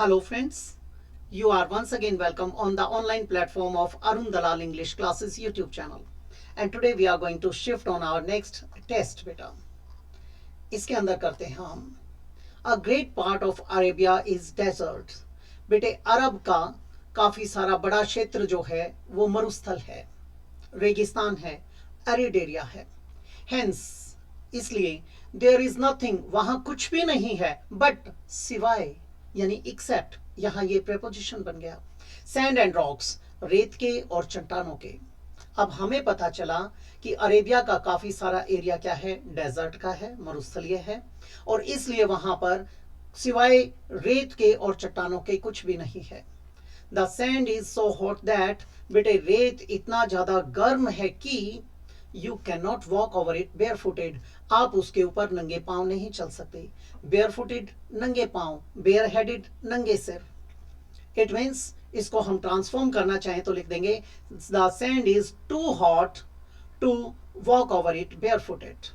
Hello friends, you are once again welcome on the online platform of Arun Dalal English Classes YouTube channel. And today we are going to shift on our next test beta. इसके अंदर करते हैं हम A great part of Arabia is desert. बेटे अरब का काफी सारा बड़ा क्षेत्र जो है वो मरुस्थल है, रेगिस्तान है, एरिड एरिया है. Hence इसलिए देयर इज नथिंग, वहां कुछ भी नहीं है, बट सिवाय यानी एक्सेप्ट, यहां ये प्रेपोजिशन बन गया, सैंड एंड रॉक्स, रेत के और चट्टानों के. अब हमें पता चला कि अरेबिया का काफी सारा एरिया क्या है, डेजर्ट का है, मरुस्थलीय है, और इसलिए वहां पर सिवाय रेत के और चट्टानों के कुछ भी नहीं है. The sand is so hot that, बेटे रेत इतना ज्यादा गर्म है कि you can not walk over it bare footed, आप उसके ऊपर नंगे पांव नहीं चल सकते. बेयर फुटेड नंगे पांव, बेयर हेडेड नंगे सिर. इट मीन्स इसको हम ट्रांसफॉर्म करना चाहें तो लिख देंगे the sand is too hot to walk over it bare footed.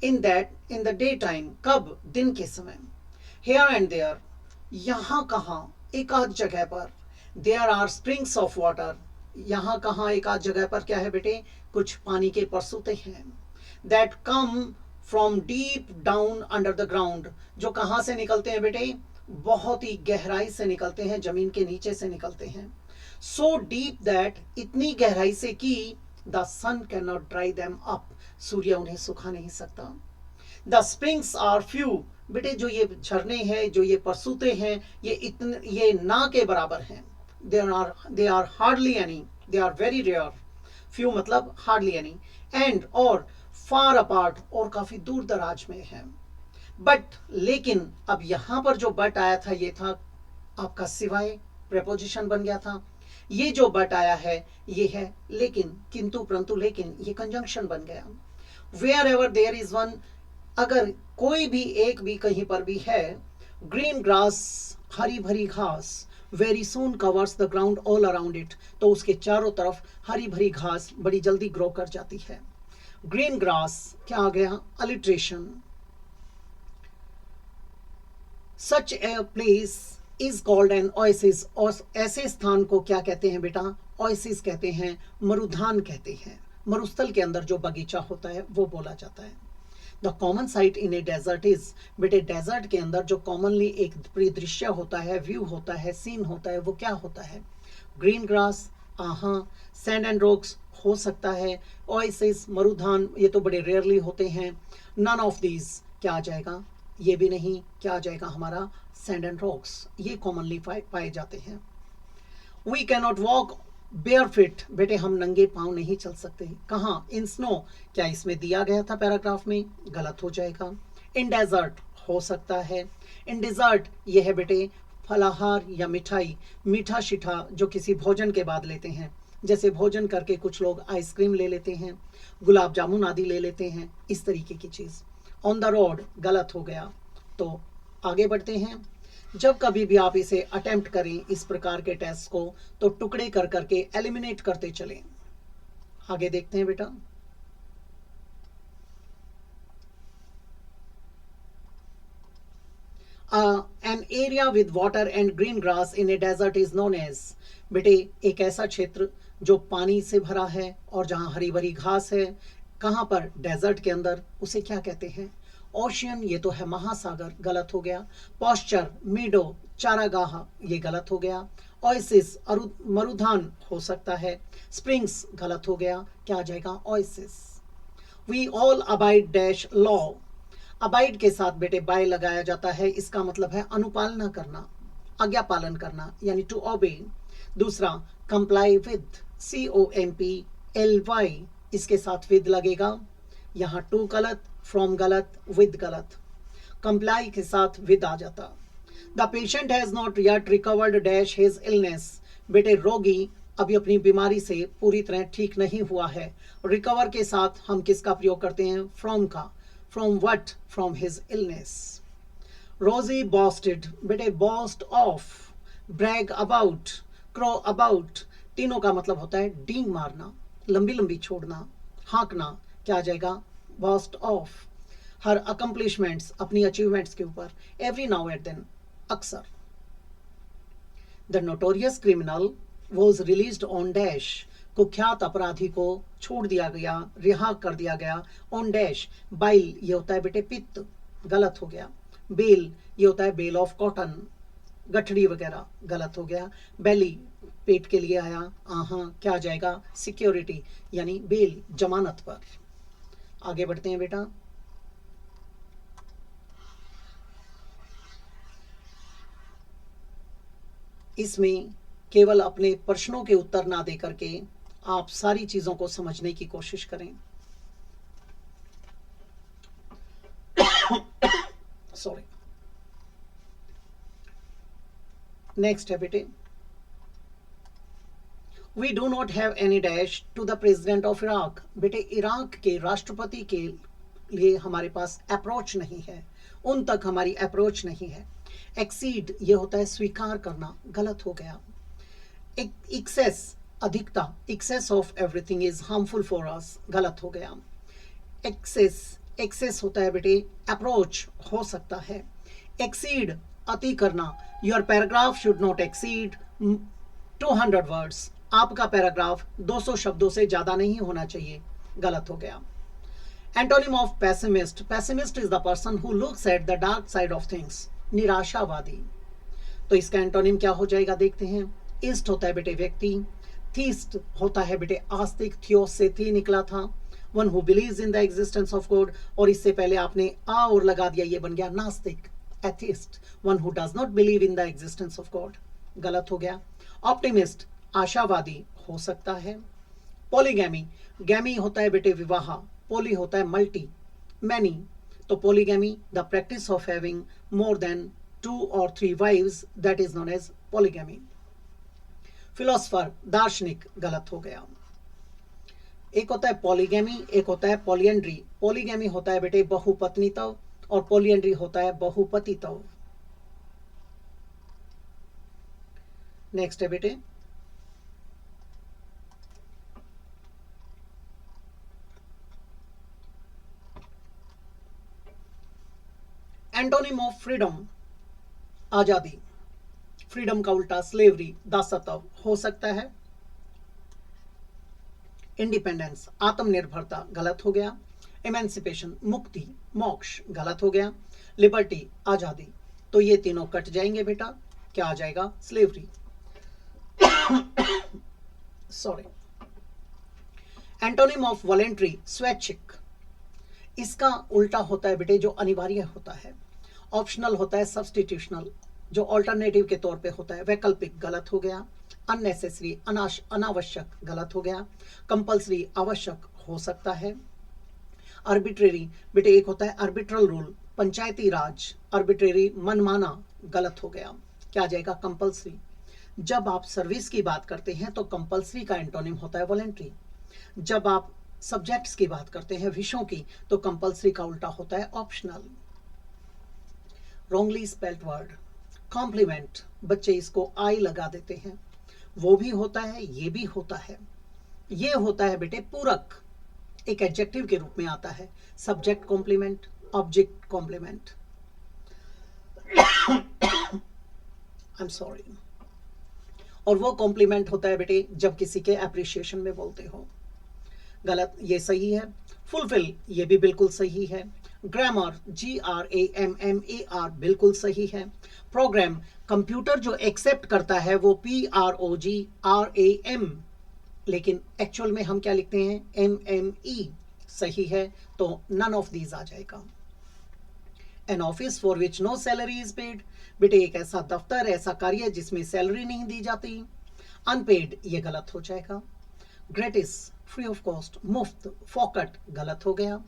In the day time, कब, दिन के समय. हियर एंड देयर, यहां कहां, एक आध जगह पर. There are springs of water, यहां कहां एक आध जगह पर क्या है बेटे, कुछ पानी के परसूते हैं. That come from deep down under the ground, जो कहां से निकलते हैं बेटे, बहुत ही गहराई से निकलते हैं, जमीन के नीचे से निकलते हैं. सो डीप दैट, इतनी गहराई से कि the sun can not dry them up, सूर्य उन्हें सुखा नहीं सकता. द स्प्रिंग्स आर फ्यू, बेटे जो ये झरने हैं, जो ये परसूते हैं, ये ना के बराबर हैं. they are hardly any, they are very rare. few मतलब hardly any, and और far apart, और काफी दूर दराज में है. बट लेकिन अब यहां पर जो बट आया था ये था आपका सिवाय, प्रेपोजिशन बन गया था. ये जो बट आया है ये है लेकिन, किंतु परंतु लेकिन, ये कंजंक्शन बन गया. Wherever there is one, अगर कोई भी एक भी कहीं पर भी है. ग्रीन ग्रास, हरी भरी घास, very soon covers the ground all around it, तो उसके चारों तरफ हरी भरी घास बड़ी जल्दी ग्रो कर जाती है. ग्रीन ग्रास क्या आ गया, alliteration. Such a place is called an oasis, और ऐसे स्थान को क्या कहते हैं बेटा, ओएसिस कहते हैं, मरुधान कहते हैं. मरुस्थल के अंदर जो बगीचा होता है वो बोला जाता है. The common sight in a desert is, बेटे डेजर्ट के अंदर जो कॉमनली एक परिदृश्य होता है, व्यू होता है, सीन होता है, वो क्या होता है, ग्रीन ग्रास, आहा, सैंड एंड रॉक्स हो सकता है, ओएसिस, मरुधान, ये तो बड़े रेयरली होते हैं. नन ऑफ दीज क्या आ जाएगा, ये भी नहीं, क्या आ जाएगा हमारा, सैंड एंड रॉक्स, ये कॉमनली पाए जाते हैं. We can not walk bare feet, बेटे हम नंगे पांव नहीं चल सकते. कहाँ, इन स्नो, क्या इसमें दिया गया था पैराग्राफ में, गलत हो जाएगा. इन डेजर्ट हो सकता है. इन डिजर्ट ये है बेटे फलाहार या मिठाई, मीठा शिठा जो किसी भोजन के बाद लेते हैं, जैसे भोजन करके कुछ लोग आइसक्रीम ले लेते हैं, गुलाब जामुन आदि ले लेते हैं, इस तरीके की चीज. ऑन द रोड गलत हो गया. तो आगे बढ़ते हैं. जब कभी भी आप इसे अटेम्प्ट करें इस प्रकार के टेस्ट को, तो टुकड़े कर करके एलिमिनेट करते चलें. आगे देखते हैं बेटा. An area with water and green grass in a desert is known as, बेटे एक ऐसा क्षेत्र जो पानी से भरा है और जहां हरी भरी घास है, कहां पर, डेजर्ट के अंदर, उसे क्या कहते हैं, ओशियन, ये तो है महासागर, गलत हो गया. पॉस्चर, मीडो, चारागाह, ये गलत हो गया. ओएसिस, मरुधान हो सकता है. स्प्रिंग्स गलत हो गया, क्या आ जाएगा, oasis. We all abide dash law, abide के साथ बेटे बाय लगाया जाता है, इसका मतलब है अनुपालना करना, आज्ञा पालन करना, यानी टू ओबे. दूसरा कंप्लाई विद, COMPLY, इसके साथ विद लगेगा, यहां टू गलत, फ्रॉम गलत, विद गलत, कंप्लाई के साथ विद आ जाता. The patient has not yet recovered dash his illness, बेटे रोगी अभी अपनी बीमारी से पूरी तरह ठीक नहीं हुआ है. रिकवर के साथ हम किसका प्रयोग करते हैं, फ्रॉम का. From what, from his illness. Rosie boasted, बेटे boast of, brag about, crow about, तीनों का मतलब होता है डींग मारना, लंबी लंबी छोड़ना, हाँकना, क्या आ जाएगा, बॉस्ट ऑफ. हर अकम्पलिशमेंट्स, अपनी अचीवमेंट्स के ऊपर. एवरी नाउ एंड देन, अक्सर. The notorious criminal was released on dash, कुख्यात अपराधी को छोड़ दिया गया, रिहा कर दिया गया, ऑन डैश, बाइल ये होता है बेटे पित्त, गलत हो गया, बेल ये होता है बेल ऑफ कॉटन, गठड़ी वगैरह, गलत हो गया, बेली पेट के लिए आया, क्या आ जाएगा, सिक्योरिटी यानी बेल, जमानत पर। आगे बढ़ते हैं बेटा। इसमें केवल अपने प्रश्नों के उत्तर ना दे करके आप सारी चीजों को समझने की कोशिश करें। सॉरी। नेक्स्ट है बेटे, we do not have any dash to the president of Iraq. बेटे इराक के राष्ट्रपति के लिए हमारे पास अप्रोच नहीं है, उन तक हमारी अप्रोच नहीं है। एक्सीड ये होता है स्वीकार करना, गलत हो गया। एक्सेस अधिकता, excess of everything is harmful for us, गलत हो गया। एक्सेस होता है बेटे अप्रोच, हो सकता है। एक्सीड अति करना, your paragraph should not exceed 200 words, आपका पैराग्राफ 200 शब्दों से ज्यादा नहीं होना चाहिए, गलत हो गया। Antonym of pessimist, pessimist is the person who looks at the dark side of things, निराशावादी। तो इसका एंटोनिम क्या हो जाएगा देखते हैं। ईस्ट होता है बेटे व्यक्ति, थीस्ट होता है बेटे आस्तिक, थियोस से थी निकला था, one who believes in the existence of God, और इससे पहले आपने आ और लगा दिया, ये बन गया नास्तिक, atheist, one who does not believe in the existence of God, गलत हो गया। ऑप्टिमिस्ट आशावादी हो सकता है। पॉलीगैमी, गैमी होता है बेटे विवाह, पोली होता है मल्टी, मैनी, तो polygamy the practice of having more than 2 or 3 wives, that is known as polygamy. Philosopher दार्शनिक, गलत हो गया। एक होता है पॉलीगैमी, एक होता है पॉलियंड्री। पॉलीगैमी होता है बेटे बहुपत्नीत्व और पॉलियंड्री होता है बहुपतित्व। नेक्स्ट है बेटे, एंटोनिम ऑफ फ्रीडम, आजादी, फ्रीडम का उल्टा स्लेवरी, दासत्व हो सकता है। इंडिपेंडेंस आत्मनिर्भरता, गलत हो गया। एमेंसिपेशन मुक्ति, मोक्ष, गलत हो गया। लिबर्टी आजादी, तो ये तीनों कट जाएंगे बेटा, क्या आ जाएगा, slavery. Sorry. Antonym of voluntary, स्वैच्छिक, इसका उल्टा होता है बेटे जो अनिवार्य होता है। ऑप्शनल होता है सब्सटीट्यूशनल, जो ऑल्टरनेटिव के तौर पे होता है, वैकल्पिक, गलत हो गया। अननेसेसरी अनावश्यक, गलत हो गया। कंपल्सरी आवश्यक हो सकता है। आर्बिट्रेरी बेटे एक होता है आर्बिट्रल रूल, पंचायती राज, आर्बिट्रेरी मनमाना, गलत हो गया, क्या आ जाएगा, कंपल्सरी। जब आप सर्विस की बात करते हैं तो कंपल्सरी का एंटोनिम होता है वॉलेंट्री। जब आप सब्जेक्ट्स की बात करते हैं, विषयों की, तो कंपल्सरी का उल्टा होता है optional. Wrongly spelled word, complement, बच्चे इसको आई लगा देते हैं, वो भी होता है, ये भी होता है। ये होता है बेटे पूरक, एक एडजेक्टिव के रूप में आता है, subject complement, object complement. I am sorry. और वो कॉम्प्लीमेंट होता है बेटे जब किसी के अप्रिशिएशन में बोलते हो, गलत, ये सही है। फुलफिल ये भी बिल्कुल सही है। ग्रामर GRAMMAR बिल्कुल सही है। प्रोग्राम कंप्यूटर जो एक्सेप्ट करता है वो PROGRAM, लेकिन एक्चुअल में हम क्या लिखते हैं, MME, सही है, तो नन ऑफ दीज आ जाएगा। An office for which no salary is paid, बेटे एक ऐसा दफ्तर, ऐसा कार्य जिसमें सैलरी नहीं दी जाती। अनपेड ये गलत हो जाएगा। ग्रेटिस फ्री ऑफ कॉस्ट, मुफ्त, फोकट, गलत हो गया।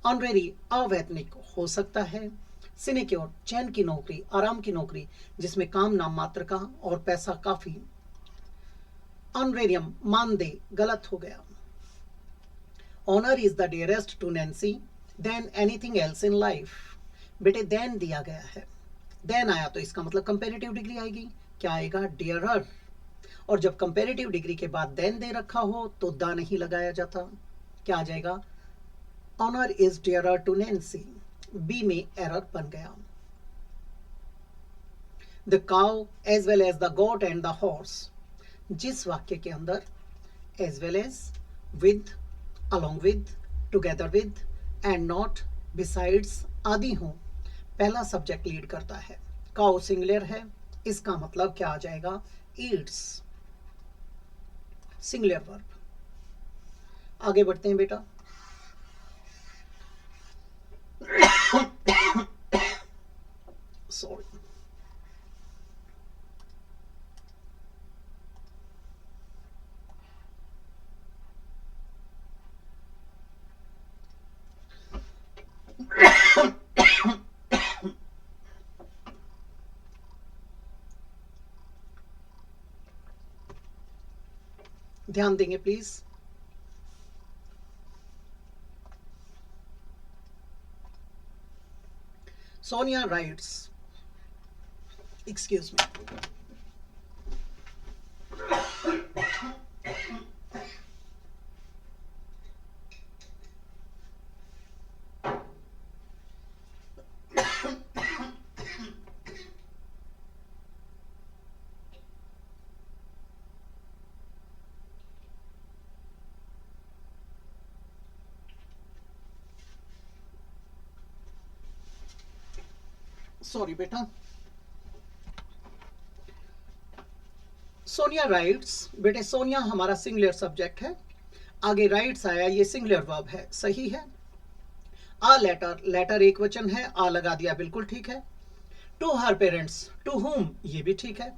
ऑनरेरी अवैतनिक हो सकता है। सिनेक्योर चैन की नौकरी, आराम की नौकरी जिसमें काम नाम मात्र का और पैसा काफी। ऑनरेरियम मानदेय, गलत हो गया। Honour is the dearest to Nancy than anything else in life, बेटे देन दिया गया है, देन आया तो इसका मतलब कंपेरेटिव डिग्री आएगी, क्या आएगा, डियरर। और जब कंपेरेटिव डिग्री के बाद देन दे रखा हो तो दा नहीं लगाया जाता, क्या आ जाएगा, honour is dearer to Nancy, B में एरर बन गया। The cow as well as the goat and the horse. जिस वाक्य के अंदर as well as, with, along with, together with and not, besides आदि हो, पहला सब्जेक्ट लीड करता है। काउ सिंगुलर है, इसका मतलब क्या आ जाएगा? Yeats, singular verb. आगे बढ़ते हैं बेटा। सॉरी, ध्यान देंगे please. Sonia rights, excuse me, sorry बेटा। सोनिया राइट्स, बेटे सोनिया हमारा सिंगुलर सब्जेक्ट है, आगे राइट्स आया, ये सिंगुलर वर्ब है, सही है। आ लेटर, लेटर एक वचन है, आ लगा दिया, बिल्कुल ठीक है। To her parents, to whom, ये भी ठीक है।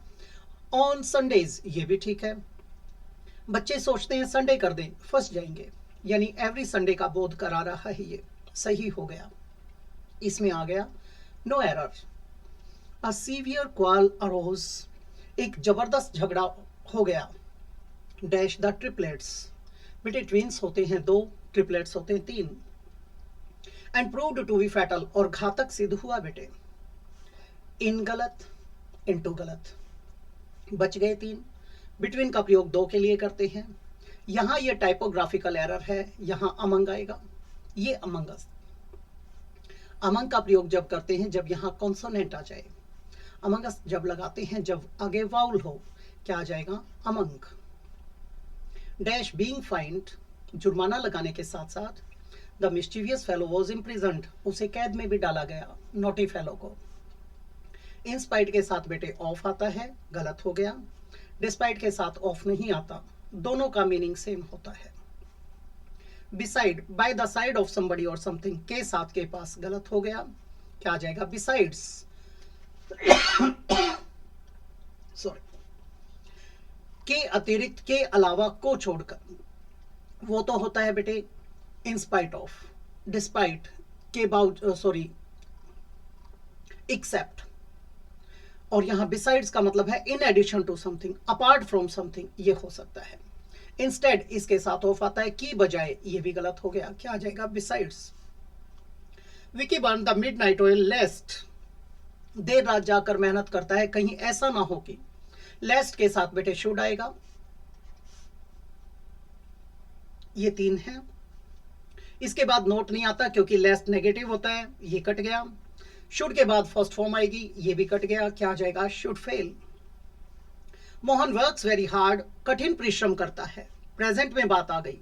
ऑन संडेज, ये भी ठीक है। बच्चे सोचते हैं संडे कर दें, फंस जाएंगे, यानी एवरी संडे का बोध करा रहा है, ये सही हो गया। इसमें आ गया no error. A severe quarrel arose, एक जबरदस्त झगड़ा हो गया। डैश द ट्रिपलेट्स, बेटे ट्विंस होते हैं दो, ट्रिपलेट्स होते हैं तीन। And proved to be fatal, और घातक सिद्ध हुआ बेटे। इन गलत, इनटू गलत, बच गए तीन। बिटवीन का प्रयोग दो के लिए करते हैं। यहां ये टाइपोग्राफिकल एरर है, यहां अमंग आएगा, ये अमंगस। अमंग का प्रयोग जब करते हैं जब यहां कॉन्सोनेंट आ जाए। अमंगस जब लगाते हैं जब आगे वाउल हो, क्या आ जाएगा? अमंग। डैश बीइंग फाइंड, जुर्माना लगाने के साथ साथ द मिस्टीवियस फेलो वॉज इम्प्रिजन्ड, उसे कैद में भी डाला गया, नोटी फेलो को। इन स्पाइट के साथ बेटे ऑफ आता है, गलत हो गया। डिस्पाइट के साथ ऑफ नहीं आता, दोनों का मीनिंग सेम होता है। Beside, by the side of somebody और समथिंग, के साथ के पास, गलत हो गया, क्या आ जाएगा? बिसाइड्स। सॉरी, के अतिरिक्त, के अलावा, को छोड़कर, वो तो होता है बेटे इन स्पाइट ऑफ। डिस्पाइट, के बावजूद, सॉरी, एक्सेप्ट। और यहां बिसाइड्स का मतलब है in addition to something, apart from something, ये हो सकता है। इंस्टेड इसके साथ ऑफ आता है, की बजाय, ये भी गलत हो गया, क्या आ जाएगा? Besides. Vicky burn the midnight oil lest, देर रात जाकर मेहनत करता है, कहीं ऐसा ना हो कि, लेस्ट के साथ बेटे शुड आएगा, ये तीन है। इसके बाद नोट नहीं आता क्योंकि लेस्ट नेगेटिव होता है, ये कट गया। शुड के बाद फर्स्ट फॉर्म आएगी, ये भी कट गया, क्या आ जाएगा? Should fail. Mohan works very hard, कठिन परिश्रम करता है, प्रेजेंट में बात आ गई,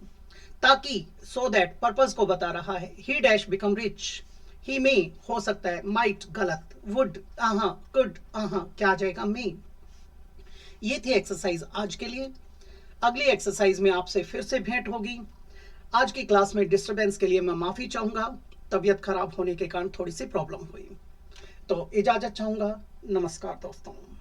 ताकि, सो दैट, पर्पस को बता रहा है। ही डैश बिकम रिच, ही मे, हो सकता है, माइट, गलत, वुड, कुड, क्या आ जाएगा? मे। ये थी एक्सरसाइज आज के लिए। अगली एक्सरसाइज में आपसे फिर से भेंट होगी। आज की क्लास में डिस्टरबेंस के लिए मैं माफी चाहूंगा, तबीयत खराब होने के कारण थोड़ी सी प्रॉब्लम हुई, तो इजाजत चाहूंगा। नमस्कार दोस्तों।